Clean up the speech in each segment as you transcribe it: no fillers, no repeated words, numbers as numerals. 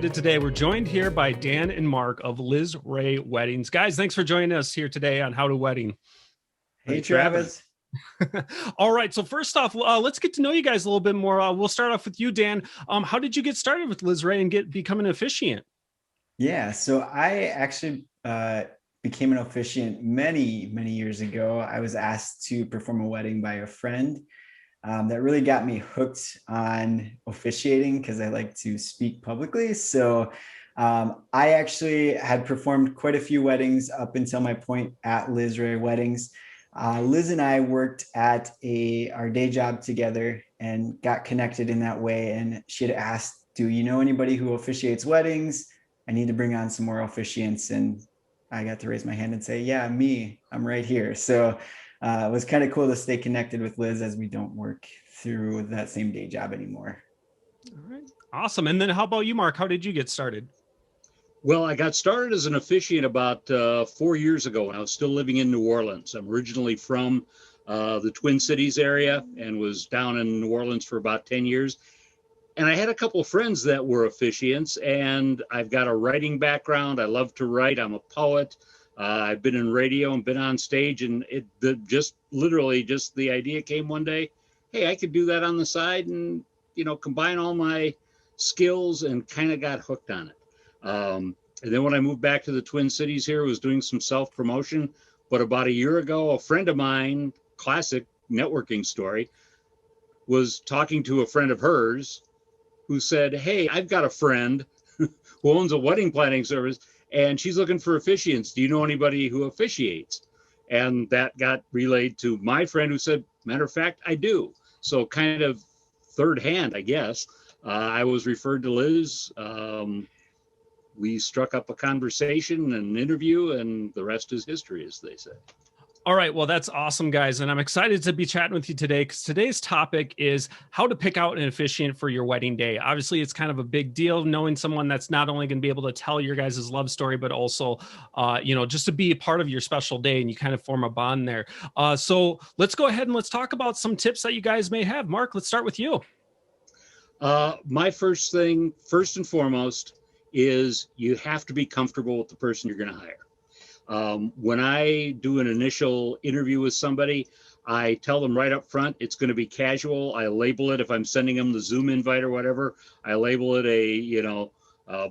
Untitled today. We're joined here by Dan and Mark of Liz Ray Weddings. Guys, thanks for joining us here today on How to Wedding. Hey, Travis. All right. So first off, let's get to know you guys a little bit more. We'll start off with you, Dan. How did you get started with Liz Ray and become an officiant? Yeah, so I actually became an officiant many, many years ago. I was asked to perform a wedding by a friend. That really got me hooked on officiating because I like to speak publicly. So I actually had performed quite a few weddings up until my point at Liz Ray Weddings. Liz and I worked at our day job together and got connected in that way. And she had asked, do you know anybody who officiates weddings? I need to bring on some more officiants. And I got to raise my hand and say, yeah, me, I'm right here. So it was kind of cool to stay connected with Liz as we don't work through that same day job anymore. All right. Awesome. And then how about you, Mark? How did you get started? Well, I got started as an officiant about 4 years ago when I was still living in New Orleans. I'm originally from the Twin Cities area and was down in New Orleans for about 10 years. And I had a couple of friends that were officiants, and I've got a writing background. I love to write. I'm a poet. I've been in radio and been on stage, and just the idea came one day, hey, I could do that on the side and, combine all my skills, and kind of got hooked on it. And then when I moved back to the Twin Cities here, I was doing some self-promotion. But about a year ago, a friend of mine, classic networking story, was talking to a friend of hers who said, hey, I've got a friend who owns a wedding planning service, and she's looking for officiants. Do you know anybody who officiates? And that got relayed to my friend who said, matter of fact, I do. So kind of third hand, I guess. I was referred to Liz. We struck up a conversation and an interview, and the rest is history, as they say. All right. Well, that's awesome, guys. And I'm excited to be chatting with you today because today's topic is how to pick out an officiant for your wedding day. Obviously, it's kind of a big deal knowing someone that's not only going to be able to tell your guys' love story, but also, just to be a part of your special day, and you kind of form a bond there. So let's go ahead and let's talk about some tips that you guys may have. Mark, let's start with you. My first thing, first and foremost, is you have to be comfortable with the person you're going to hire. When I do an initial interview with somebody, I tell them right up front, it's going to be casual. I label it, if I'm sending them the Zoom invite or whatever, I label it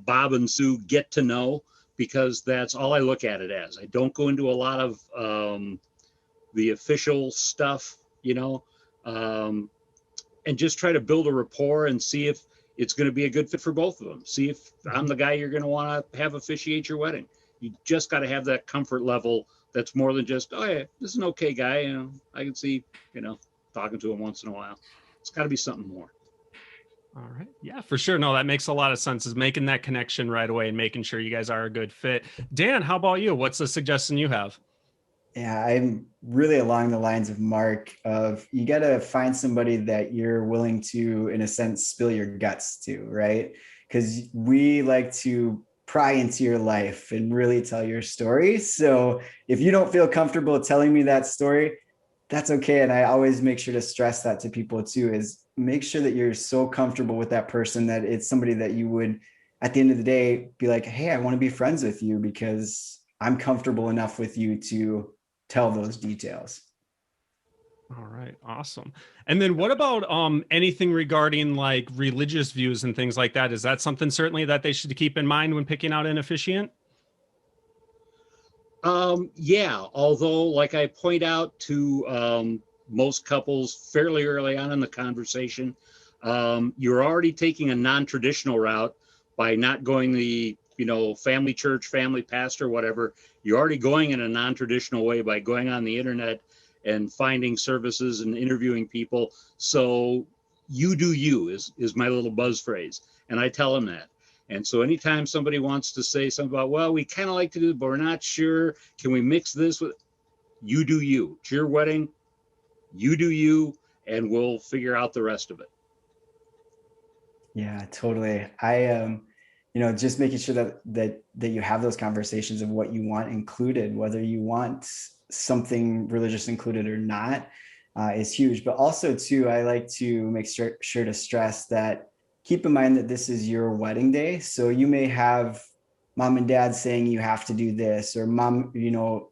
Bob and Sue get to know, because that's all I look at it as. I don't go into a lot of the official stuff, and just try to build a rapport and see if it's going to be a good fit for both of them. See if I'm the guy you're going to want to have officiate your wedding. You just got to have that comfort level that's more than just, oh yeah, this is an okay guy. I can see, talking to him once in a while. It's got to be something more. All right. Yeah, for sure. No, that makes a lot of sense, is making that connection right away and making sure you guys are a good fit. Dan, how about you? What's the suggestion you have? Yeah, I'm really along the lines of Mark of you got to find somebody that you're willing to, in a sense, spill your guts to, right? Because we like to pry into your life and really tell your story. So if you don't feel comfortable telling me that story, that's okay. And I always make sure to stress that to people too, is make sure that you're so comfortable with that person that it's somebody that you would, at the end of the day, be like, hey, I want to be friends with you because I'm comfortable enough with you to tell those details. All right. Awesome. And then what about anything regarding like religious views and things like that? Is that something certainly that they should keep in mind when picking out an officiant? Yeah, although like I point out to most couples fairly early on in the conversation, you're already taking a non-traditional route by not going the family church, family pastor, whatever. You're already going in a non-traditional way by going on the internet and finding services and interviewing people. So you do you is my little buzz phrase. And I tell them that. And so anytime somebody wants to say something about, well, we kind of like to do it, but we're not sure, can we mix this with, you do you. It's your wedding, you do you, and we'll figure out the rest of it. Yeah, totally. I just making sure that you have those conversations of what you want included, whether you want something religious included or not, is huge. But also too, I like to make sure to stress that keep in mind that this is your wedding day. So you may have mom and dad saying you have to do this, or mom,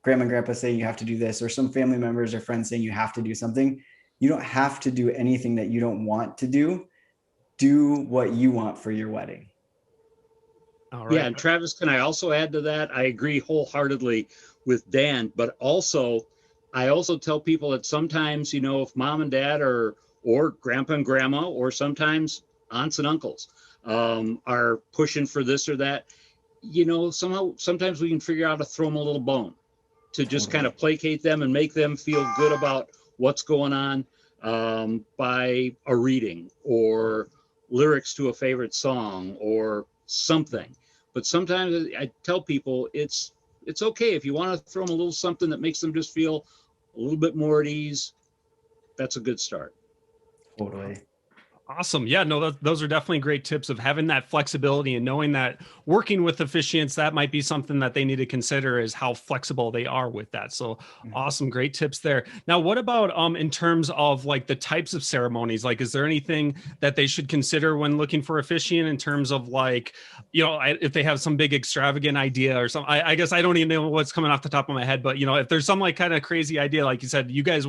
grandma and grandpa saying you have to do this, or some family members or friends saying you have to do something. You don't have to do anything that you don't want to do. Do what you want for your wedding. All right. Yeah, and Travis, can I also add to that? I agree wholeheartedly with Dan, but I also tell people that sometimes, if mom and dad or grandpa and grandma, or sometimes aunts and uncles are pushing for this or that, sometimes we can figure out how to throw them a little bone to just kind of placate them and make them feel good about what's going on by a reading or lyrics to a favorite song or something. But sometimes I tell people it's okay if you want to throw them a little something that makes them just feel a little bit more at ease. That's a good start. Totally. Awesome. Yeah, no, those are definitely great tips of having that flexibility and knowing that working with officiants, that might be something that they need to consider, is how flexible they are with that. So awesome. Great tips there. Now, what about in terms of like the types of ceremonies? Like, is there anything that they should consider when looking for officiant in terms of like, if they have some big extravagant idea or something? I guess I don't even know what's coming off the top of my head, but if there's some like kind of crazy idea, like you said, you guys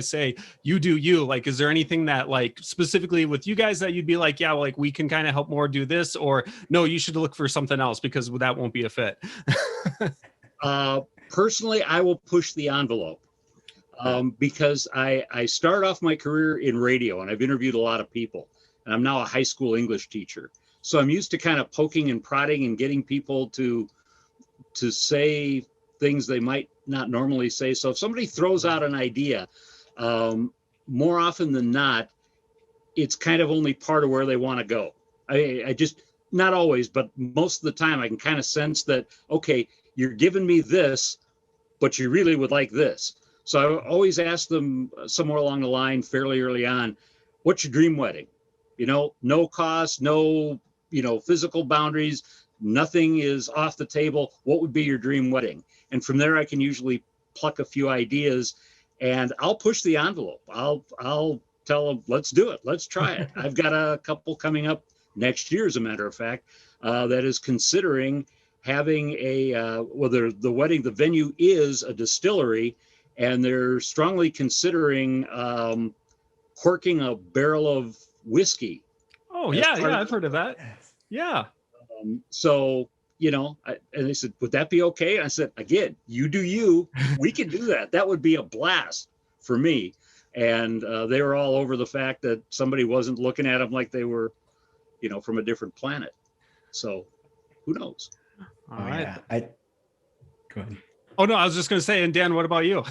say you do you, like, is there anything that like specifically with you guys that you'd be like, yeah, like we can kind of help more do this, or no, you should look for something else because that won't be a fit? Personally, I will push the envelope because I started off my career in radio and I've interviewed a lot of people, and I'm now a high school English teacher. So I'm used to kind of poking and prodding and getting people to say things they might not normally say. So if somebody throws out an idea, more often than not, it's kind of only part of where they want to go. I just, not always, but most of the time I can kind of sense that, okay, you're giving me this, but you really would like this. So I always ask them somewhere along the line fairly early on, what's your dream wedding? No cost, no, physical boundaries, nothing is off the table. What would be your dream wedding? And from there, I can usually pluck a few ideas and I'll push the envelope. I'll tell them, let's do it. Let's try it. I've got a couple coming up next year, as a matter of fact, that is considering having whether the wedding, the venue is a distillery, and they're strongly considering corking a barrel of whiskey. Oh, yeah, I've heard of that. Yeah. So, and they said, would that be okay? And I said, again, you do you. We can do that. That would be a blast for me. And they were all over the fact that somebody wasn't looking at them like they were, from a different planet. So who knows? All right. Yeah. Go ahead. Oh, no, I was just going to say, and Dan, what about you?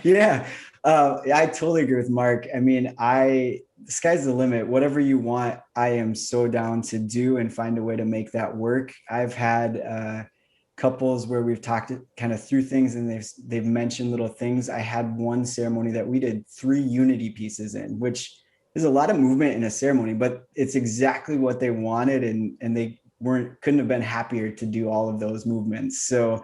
Yeah, I totally agree with Mark. I mean, the sky's the limit. Whatever you want, I am so down to do and find a way to make that work. I've had couples where we've talked kind of through things and they've mentioned little things. I had one ceremony that we did 3 unity pieces in, which is a lot of movement in a ceremony, but it's exactly what they wanted. And they couldn't have been happier to do all of those movements. So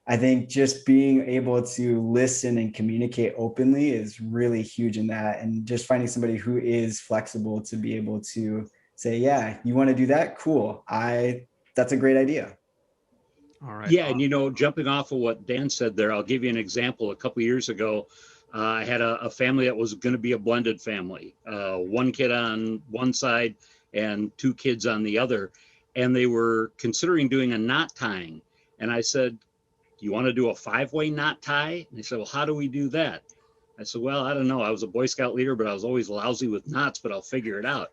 I think just being able to listen and communicate openly is really huge in that. And just finding somebody who is flexible to be able to say, yeah, you want to do that? Cool. That's a great idea. All right. Yeah. And, jumping off of what Dan said there, I'll give you an example. A couple of years ago, I had a family that was going to be a blended family, 1 kid on one side and 2 kids on the other. And they were considering doing a knot tying. And I said, do you want to do a 5-way knot tie? And they said, well, how do we do that? I said, well, I don't know. I was a Boy Scout leader, but I was always lousy with knots, but I'll figure it out.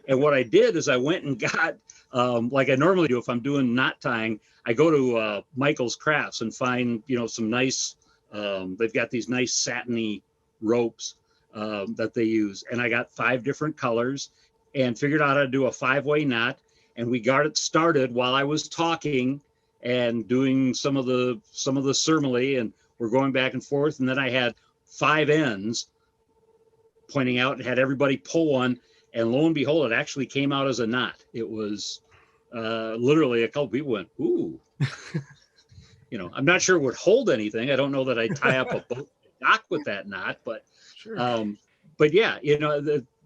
And what I did is I went and got, like I normally do, if I'm doing knot tying, I go to Michael's Crafts and find, some nice, they've got these nice satiny ropes that they use. And I got 5 different colors and figured out how to do a 5-way knot. And we got it started while I was talking and doing some of the ceremony, and we're going back and forth. And then I had 5 ends pointing out and had everybody pull one. And lo and behold, it actually came out as a knot. It was literally a couple people went, ooh. I'm not sure it would hold anything. I don't know that I'd tie up a boat dock with that knot, but sure. But yeah,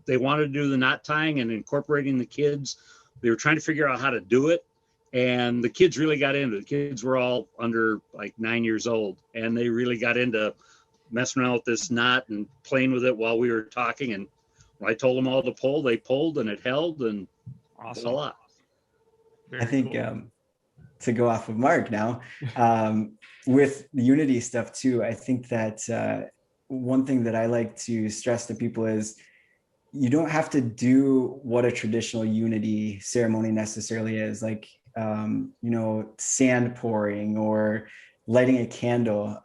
they wanted to do the knot tying and incorporating the kids. They were trying to figure out how to do it. And the kids really got into it. The kids were all under like 9 years old, and they really got into messing around with this knot and playing with it while we were talking. And when I told them all to pull, they pulled, and it held, and Awesome. a lot. I think to go off of Mark now, with the Unity stuff too, I think that one thing that I like to stress to people is you don't have to do what a traditional Unity ceremony necessarily is, like, sand pouring or lighting a candle.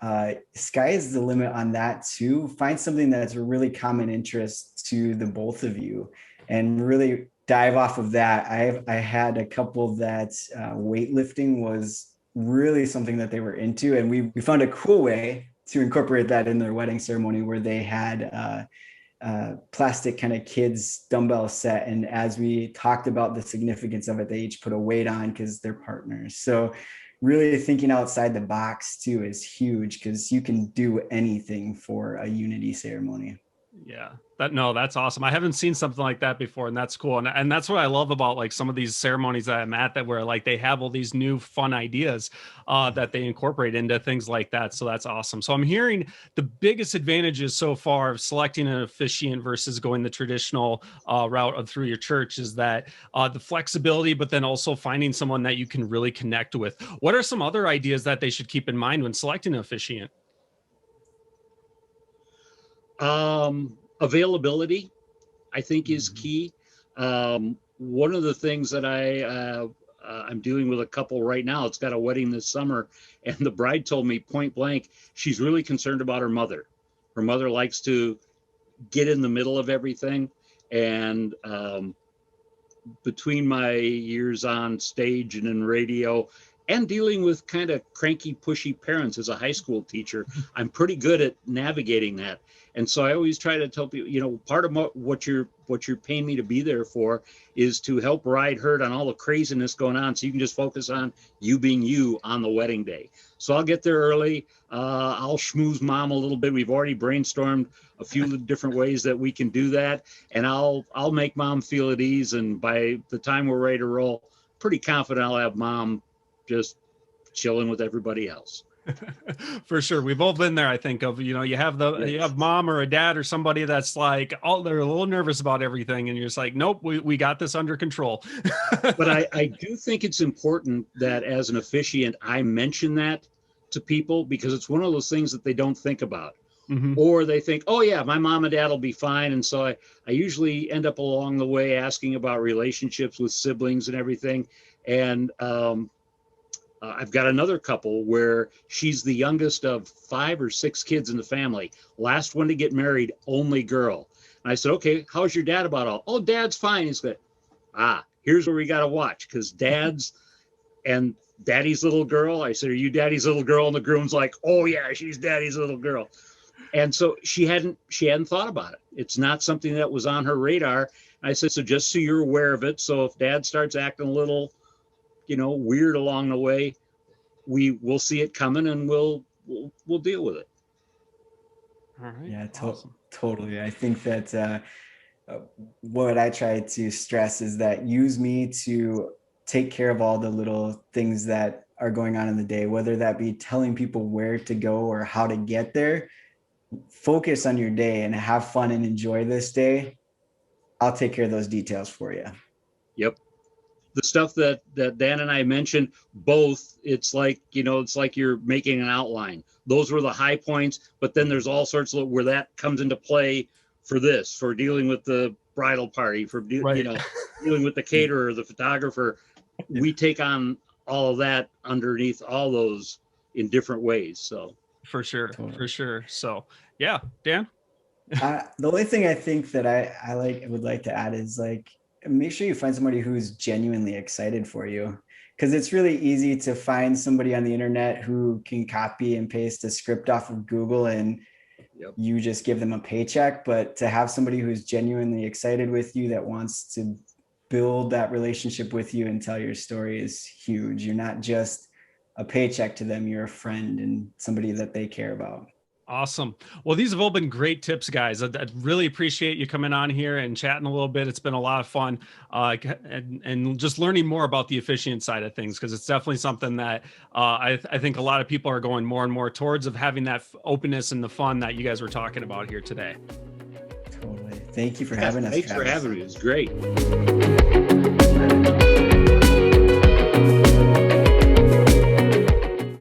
Sky is the limit on that too. Find something that's a really common interest to the both of you and really dive off of that. I had a couple that weightlifting was really something that they were into, and we found a cool way to incorporate that in their wedding ceremony where they had plastic kind of kids dumbbell set, and as we talked about the significance of it, they each put a weight on because they're partners. So really thinking outside the box too is huge, because you can do anything for a Unity ceremony. Yeah, that's awesome. I haven't seen something like that before, and that's cool. And that's what I love about like some of these ceremonies that I'm at, that where like they have all these new fun ideas that they incorporate into things like that. So that's awesome. So I'm hearing the biggest advantages so far of selecting an officiant versus going the traditional route of through your church is that the flexibility, but then also finding someone that you can really connect with. What are some other ideas that they should keep in mind when selecting an officiant? Availability, I think, is key. One of the things that I'm dealing with a couple right now, it's got a wedding this summer, and the bride told me point blank, she's really concerned about her mother. Her mother likes to get in the middle of everything. And between my years on stage and in radio and dealing with kind of cranky, pushy parents as a high school teacher, I'm pretty good at navigating that. And so I always try to tell people, part of what you're paying me to be there for is to help ride herd on all the craziness going on, so you can just focus on you being you on the wedding day. So I'll get there early. I'll schmooze mom a little bit. We've already brainstormed a few different ways that we can do that, and I'll make mom feel at ease. And by the time we're ready to roll, pretty confident I'll have mom just chilling with everybody else. For sure. We've all been there. I think of, you have mom or a dad or somebody that's like, they're a little nervous about everything. And you're just like, nope, we got this under control. But I do think it's important that as an officiant, I mention that to people, because it's one of those things that they don't think about. Mm-hmm. Or they think, oh yeah, my mom and dad will be fine. And so I usually end up along the way asking about relationships with siblings and everything. And, I've got another couple where she's the youngest of 5 or 6 kids in the family. Last one to get married, only girl. And I said, okay, how's your dad about all? Oh, dad's fine. He's good. Here's where we got to watch, because dad's and daddy's little girl. I said, are you daddy's little girl? And the groom's like, oh yeah, she's daddy's little girl. And so she hadn't thought about it. It's not something that was on her radar. And I said, so just so you're aware of it. So if dad starts acting a little weird along the way, we'll see it coming, and we'll deal with it. All right. Yeah, awesome. Totally. I think that what I try to stress is that use me to take care of all the little things that are going on in the day, whether that be telling people where to go or how to get there. Focus on your day and have fun and enjoy this day. I'll take care of those details for you. Yep. The stuff that Dan and I mentioned, both, it's like you're making an outline. Those were the high points, but then there's all sorts of where that comes into play for dealing with the bridal party, for dealing with the caterer, the photographer. We take on all of that underneath all those in different ways. So for sure. So yeah, Dan. The only thing I think that I would like to add is make sure you find somebody who's genuinely excited for you, because it's really easy to find somebody on the internet who can copy and paste a script off of Google and you just give them a paycheck. But to have somebody who's genuinely excited with you, that wants to build that relationship with you and tell your story, is huge. You're not just a paycheck to them, you're a friend and somebody that they care about. Awesome. Well, these have all been great tips, guys. I really appreciate you coming on here and chatting a little bit. It's been a lot of fun, and just learning more about the officiant side of things, because it's definitely something that I think a lot of people are going more and more towards, of having that openness and the fun that you guys were talking about here today. Totally. Thank you for having us. Thanks for Travis. having me. It was great.